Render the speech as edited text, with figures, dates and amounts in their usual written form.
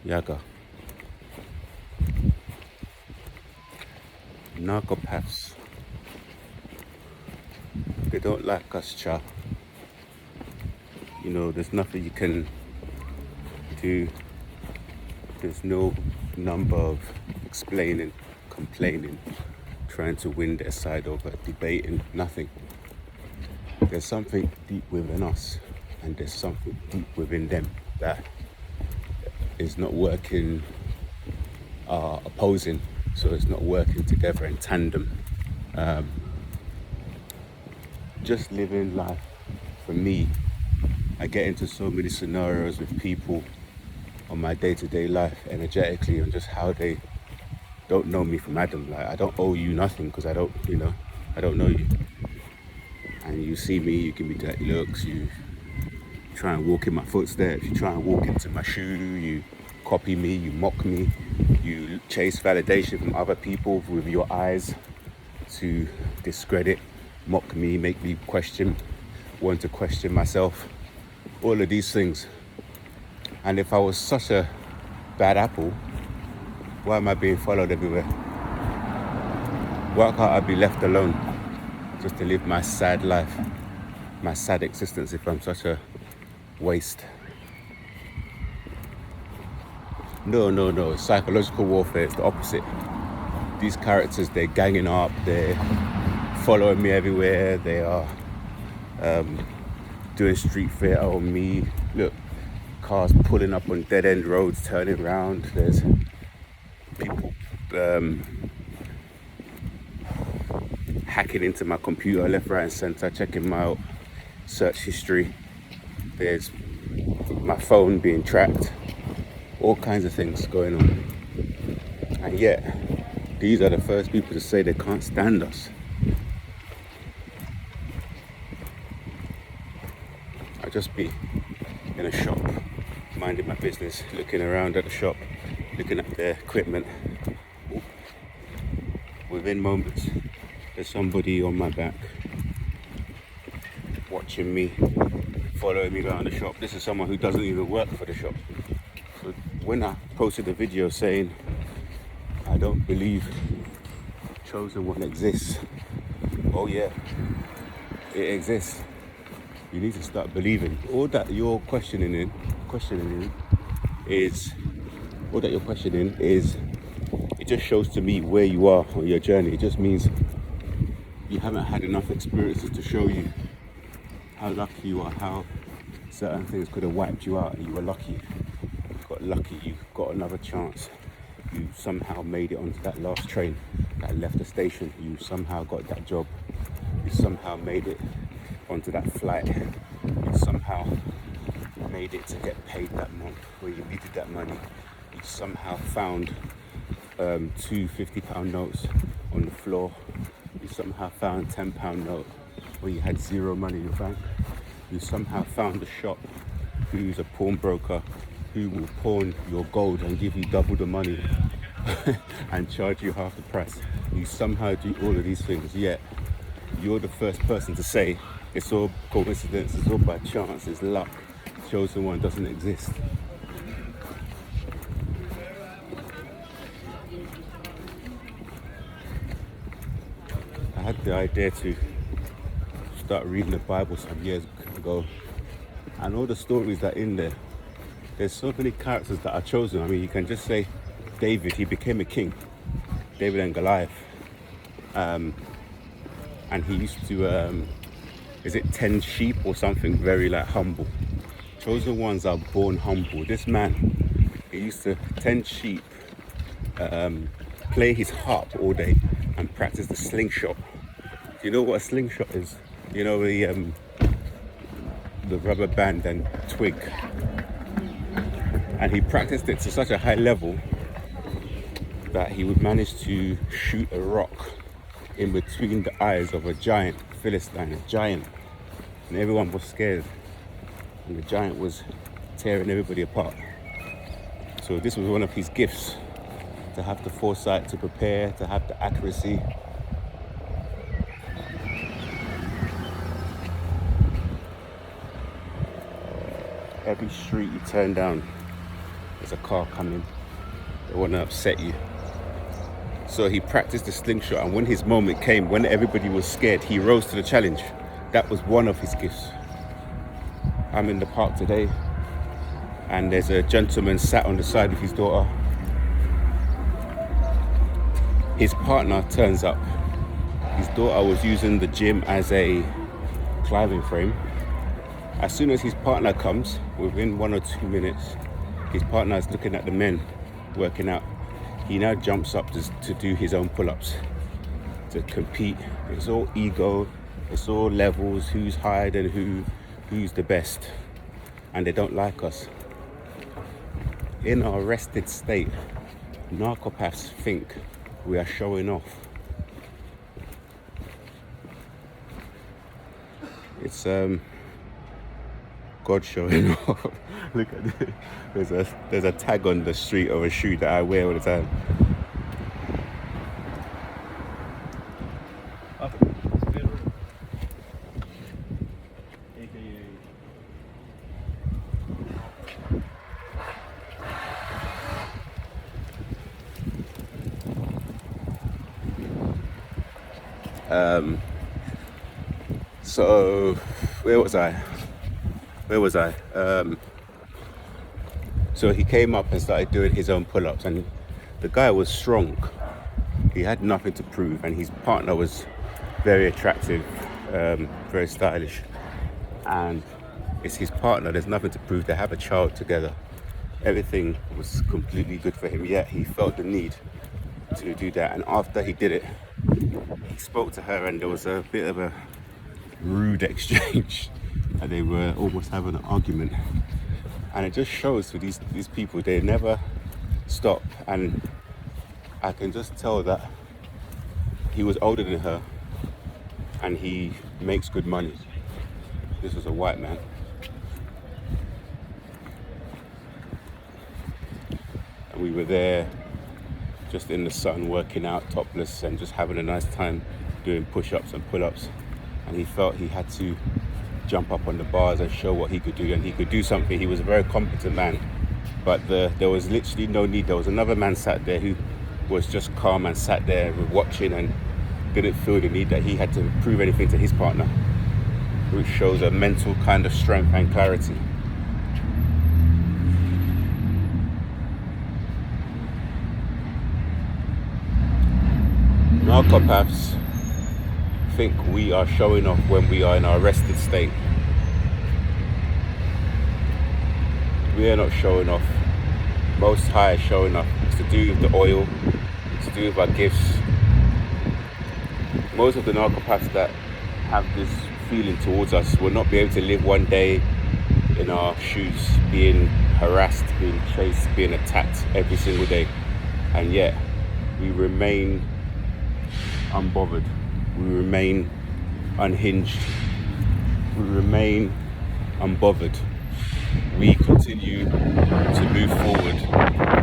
Yaga. Narcopaths. They don't like us, cha. You know, there's nothing you can do. There's no number of explaining, complaining, trying to win their side over, debating, nothing. There's something deep within us, and there's something deep within them that is not working, opposing, so it's not working together in tandem. Just living life, for me, I get into so many scenarios with people on my day-to-day life energetically, and just how they don't know me from Adam. Like, I don't owe you nothing because I don't know you. And you see me, you give me dirty looks, you try and walk in my footsteps, you try and walk into my shoe, you copy me, you mock me, you chase validation from other people with your eyes to discredit, mock me, make me want to question myself, all of these things. And if I was such a bad apple, why am I being followed everywhere? Why can't I be left alone just to live my sad life, my sad existence, if I'm such a waste? No, psychological warfare is the opposite. These characters, they're ganging up, they're following me everywhere, they are doing street theatre on me. Look, cars pulling up on dead-end roads, turning around. There's people hacking into my computer left, right and centre, checking my search history. There's my phone being tracked. All kinds of things going on. And yet, these are the first people to say they can't stand us. I'll just be in a shop, minding my business, looking around at the shop, looking at their equipment. Within moments, there's somebody on my back, watching me, following me around the shop. This is someone who doesn't even work for the shop. So when I posted a video saying, I don't believe chosen one exists. Oh yeah, it exists. You need to start believing. All that you're questioning is, it just shows to me where you are on your journey. It just means you haven't had enough experiences to show you how lucky you are, how certain things could have wiped you out and you were lucky. You got lucky, you got another chance. You somehow made it onto that last train that left the station. You somehow got that job. You somehow made it onto that flight. You somehow made it to get paid that month where you needed that money. You somehow found two £50 notes on the floor. You somehow found a £10 note where you had zero money in your bank. You somehow found a shop who's a pawnbroker who will pawn your gold and give you double the money and charge you half the price. You somehow do all of these things, yet you're the first person to say it's all coincidence, it's all by chance, it's luck, chosen one doesn't exist. I had the idea to start reading the Bible some years ago, and all the stories that are in there, there's so many characters that are chosen. I mean, you can just say David, he became a king, David and Goliath, and he used to tend sheep or something, very like humble. Chosen ones are born humble. This man, he used to tend sheep, play his harp all day and practice the slingshot. Do you know what a slingshot is? You know, the rubber band and twig. And he practiced it to such a high level that he would manage to shoot a rock in between the eyes of a giant Philistine, a giant. And everyone was scared. And the giant was tearing everybody apart. So this was one of his gifts, to have the foresight, to prepare, to have the accuracy. Every street you turn down, there's a car coming, they want to upset you. So he practiced the slingshot, and when his moment came, when everybody was scared, he rose to the challenge. That was one of his gifts. I'm in the park today, and there's a gentleman sat on the side with his daughter. His partner turns up. His daughter was using the gym as a climbing frame. As soon as his partner comes, within 1 or 2 minutes, his partner is looking at the men working out. He now jumps up to do his own pull-ups, to compete. It's all ego, it's all levels, who's higher than who's the best. And they don't like us. In our rested state, narcopaths think we are showing off. It's God showing off. Look at this. There's a tag on the street of a shoe that I wear all the time. So where was I? So he came up and started doing his own pull-ups, and the guy was strong. He had nothing to prove, and his partner was very attractive, very stylish, and it's his partner. There's nothing to prove. They have a child together. Everything was completely good for him, yet he felt the need to do that. And after he did it, he spoke to her, and there was a bit of a rude exchange, and they were almost having an argument. And it just shows for these people, they never stop. And I can just tell that he was older than her, and he makes good money. This was a white man. And we were there just in the sun, working out topless and just having a nice time doing push-ups and pull-ups. And he felt he had to jump up on the bars and show what he could do, and he could do something. He was a very competent man, but there was literally no need. There was another man sat there who was just calm and sat there watching and didn't feel the need that he had to prove anything to his partner, which shows a mental kind of strength and clarity. Narcopaths think we are showing off when we are in our rested state. We are not showing off. Most High is showing off. It's to do with the oil, it's to do with our gifts. Most of the narcopaths that have this feeling towards us will not be able to live one day in our shoes, being harassed, being chased, being attacked every single day. And yet, we remain unbothered. We remain unhinged. We remain unbothered. We continue to move forward